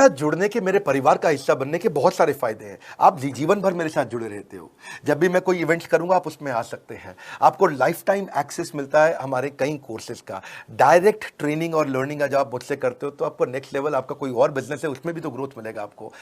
साथ जुड़ने के, मेरे परिवार का हिस्सा बनने के बहुत सारे फायदे हैं। आप जीवन भर मेरे साथ जुड़े रहते हो। जब भी मैं कोई इवेंट्स करूंगा आप उसमें आ सकते हैं। आपको लाइफ टाइम एक्सेस मिलता है हमारे कई कोर्सेज का। डायरेक्ट ट्रेनिंग और लर्निंग जब आप मुझसे करते हो तो आपको नेक्स्ट लेवल, आपका कोई और बिजनेस है उसमें भी तो ग्रोथ मिलेगा आपको।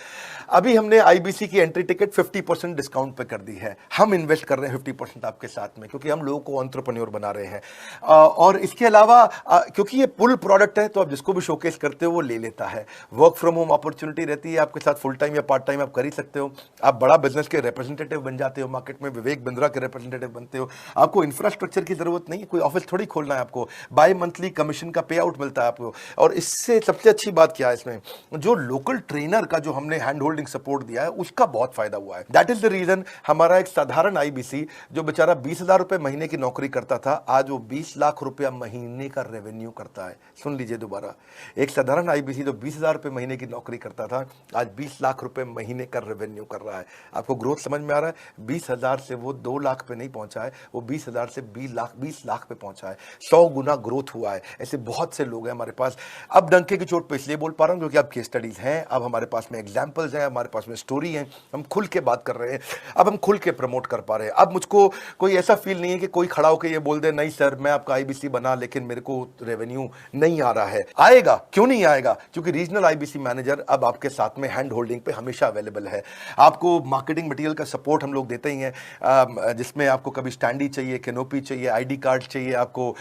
अभी हमने आईबीसी की एंट्री टिकट 50% डिस्काउंट पे कर दी है। हम इन्वेस्ट कर रहे हैं 50% आपके साथ में, क्योंकि हम लोगों को एंटरप्रेन्योर बना रहे हैं। और इसके अलावा क्योंकि ये पुल प्रोडक्ट है तो आप जिसको भी शोकेस करते हो वो ले लेता है। वर्क फ्रॉम होम अपॉर्चुनिटी रहती है आपके साथ, फुल टाइम या पार्ट टाइम आप कर ही सकते हो। आप बड़ा बिजनेस के रिप्रेजेंटेटिव बन जाते हो, मार्केट में विवेक बिंद्रा के रिप्रेजेंटेटिव बनते हो। आपको इंफ्रास्ट्रक्चर की जरूरत नहीं है, कोई ऑफिस थोड़ी खोलना है आपको। बाय मंथली कमीशन का पे आउट मिलता है आपको। और इससे सबसे अच्छी बात क्या है, इसमें जो लोकल ट्रेनर का जो हमने हैंड होल्डिंग सपोर्ट दिया है उसका बहुत फायदा हुआ है। दैट इज द रीजन हमारा एक साधारण आईबीसी जो बेचारा 20,000 रुपए महीने की नौकरी करता था, आज वो 20 लाख रुपया महीने का रेवेन्यू करता है। सुन लीजिए दोबारा, एक साधारण आईबीसी जो 20,000 रुपए महीने की नौकरी करता था, आज 20 लाख रुपए महीने का रेवेन्यू कर रहा है। आपको ग्रोथ समझ में आ रहा है? 20,000 से वो 2 लाख पे नहीं पहुंचा है, वो 20,000 से 20 लाख पे पहुंचा है। 100 गुना ग्रोथ हुआ है। ऐसे बहुत से लोग हैं हमारे पास। अब डंके की चोट पे इसलिए बोल पा रहा हूं क्योंकि अब केस स्टडीज हैं, अब हमारे पास में एग्जाम्पल्स हैं, हमारे पास में स्टोरी है, हम खुल के बात कर रहे हैं, अब हम खुल के प्रमोट कर पा रहे हैं। अब मुझको कोई ऐसा फील नहीं है कि कोई खड़ा होकर ये बोल दे नहीं सर मैं आपका आईबीसी बना लेकिन मेरे को रेवेन्यू नहीं आ रहा है। आएगा, क्यों नहीं आएगा? क्योंकि रीजनल आईबीसी मैनेजर अब आपके साथ में हैंड होल्डिंग पे हमेशा अवेलेबल है। आपको मार्केटिंग मटेरियल का सपोर्ट हम लोग देते ही हैं, जिसमें आपको कभी स्टैंडी चाहिए, कैनोपी चाहिए, आईडी कार्ड चाहिए, आपको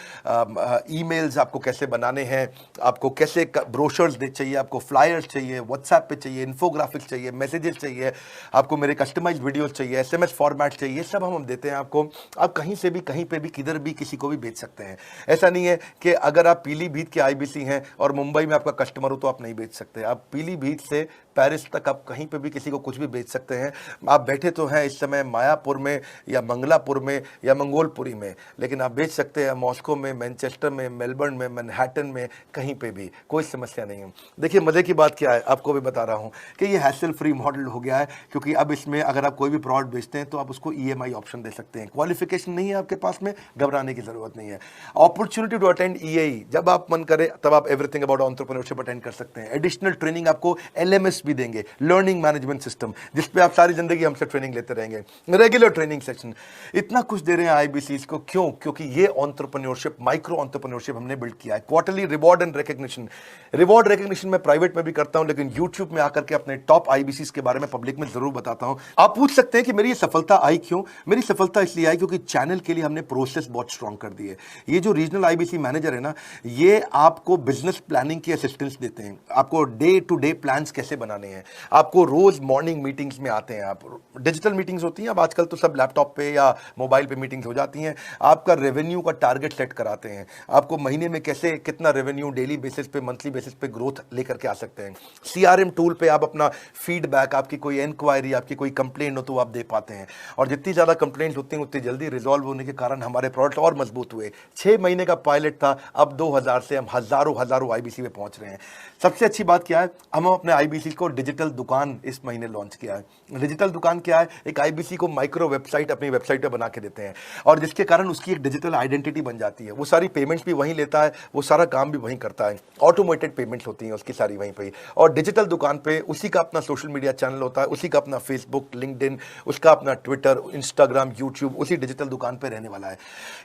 ईमेल्स आपको कैसे बनाने हैं, आपको कैसे ब्रोशर्स चाहिए, आपको फ्लायर्स चाहिए, व्हाट्सएप पे चाहिए, इन्फोग्राफिक्स चाहिए, मैसेजेस चाहिए, आपको मेरे कस्टमाइज्ड वीडियोस चाहिए, एसएमएस फॉर्मेट चाहिए, सब हम देते हैं आपको। आप कहीं से भी, कहीं पे भी, किधर भी, किसी को भी बेच सकते हैं। ऐसा नहीं है कि अगर आप पीलीभीत के आईबीसी हैं और मुंबई में आपका कस्टमर हो तो आप नहीं बेच सकते। आप पीलीभीत से पेरिस तक आप कहीं पे भी किसी को कुछ भी बेच सकते हैं। आप बैठे तो हैं इस समय मायापुर में या मंगलापुर में या मंगोलपुरी में, लेकिन आप बेच सकते हैं मॉस्को में, मैनचेस्टर में, मेलबर्न में, मैनहट्टन में, कहीं पे भी, कोई समस्या नहीं है। देखिए मजे की बात क्या है, आपको भी बता रहा हूं कि ये हैसल फ्री मॉडल हो गया है, क्योंकि अब इसमें अगर आप कोई भी प्रोडक्ट बेचते हैं तो आप उसको ईएमआई ऑप्शन दे सकते हैं। क्वालिफिकेशन नहीं है आपके पास में, घबराने की जरूरत नहीं है। अपॉर्चुनिटी टू अटेंड ईएई, जब आप मन करे तब आप एवरीथिंग अबाउट एंटरप्रेन्योरशिप अटेंड कर सकते हैं। एडिशनल ट्रेनिंग आपको एलएमएस भी देंगे, लर्निंग मैनेजमेंट सिस्टम, जिसपे आप सारी जिंदगी हमसे ट्रेनिंग लेते रहेंगे। रेगुलर ट्रेनिंग सेक्शन, इतना कुछ दे रहे हैं आईबीसी को। क्यों? क्योंकि ये एंटरप्रेन्योरशिप, माइक्रो एंटरप्रेन्योरशिप हमने बिल्ड किया है। Quarterly reward and recognition, reward recognition मैं प्राइवेट में भी करता हूं, लेकिन यूट्यूब में आकर के अपने टॉप आईबीसी के बारे में पब्लिक में जरूर बताता हूं। आप पूछ सकते हैं कि मेरी ये सफलता आई क्यों? मेरी सफलता इसलिए आई क्योंकि चैनल के लिए हमने प्रोसेस बहुत स्ट्रांग कर दी है। ये जो रीजनल आईबीसी मैनेजर है ना, ये आपको बिजनेस प्लानिंग की असिस्टेंस देते हैं। आपको डे टू डे प्लान्स कैसे बनाने हैं, आपको रोज मॉर्निंग मीटिंग्स में आते हैं। आप डिजिटल मीटिंग्स होती हैं, अब आजकल तो सब लैपटॉप पे या मोबाइल पे मीटिंग्स हो जाती हैं। आपका रेवेन्यू का टारगेट सेट कराते हैं, आपको महीने में कैसे कितना रेवेन्यू डेली बेसिस पे, मंथली बेसिस पे ग्रोथ लेकर के आ सकते हैं। सीआरएम टूल पे आप अपना फीडबैक, आपकी कोई इंक्वायरी, आपकी कोई कंप्लेंट हो तो आप दे पाते हैं। और जितनी ज्यादा कंप्लेंट होती हैं उतनी जल्दी रिजॉल्व होने के कारण हमारे प्रोडक्ट और मजबूत हुए। 6 महीने का पायलट था, अब 2000 से हम हजारों आईबीसी पे पहुंच रहे हैं। सबसे अच्छी बात क्या है, हम अपने आईबीसी को डिजिटल दुकान इस महीने लॉन्च किया है। डिजिटल दुकान क्या है? एक आईबीसी को माइक्रो वेबसाइट अपनी वेबसाइट पे बना के देते हैं, और जिसके कारण उसकी एक डिजिटल आइडेंटिटी बन जाती है। वो सारी पेमेंट्स भी वहीं लेता है, वो सारा काम भी वहीं करता है, ऑटोमेटेड पेमेंट्स होती हैं उसकी सारी वहीं पे। और डिजिटल दुकान पे उसी का अपना सोशल मीडिया चैनल होता है, उसी का अपना फेसबुक, लिंक्डइन, उसका अपना ट्विटर, इंस्टाग्राम, यूट्यूब उसी डिजिटल दुकान पे रहने वाला है।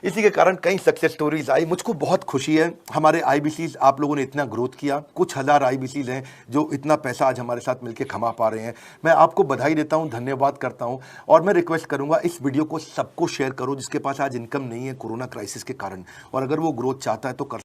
इसी के कारण कई सक्सेस स्टोरीज आई। मुझको बहुत खुशी है हमारे आईबीसी, आप लोगों ने इतना ग्रोथ किया। कुछ हजार आईबीसी हैं जो इतना पैसा आज हमारे साथ मिलकर कमा पा रहे हैं। मैं आपको बधाई देता हूं, धन्यवाद करता हूं। और मैं रिक्वेस्ट करूंगा इस वीडियो को सबको शेयर करो जिसके पास आज इनकम नहीं है कोरोना क्राइसिस के कारण, और अगर वो ग्रोथ चाहता है तो कर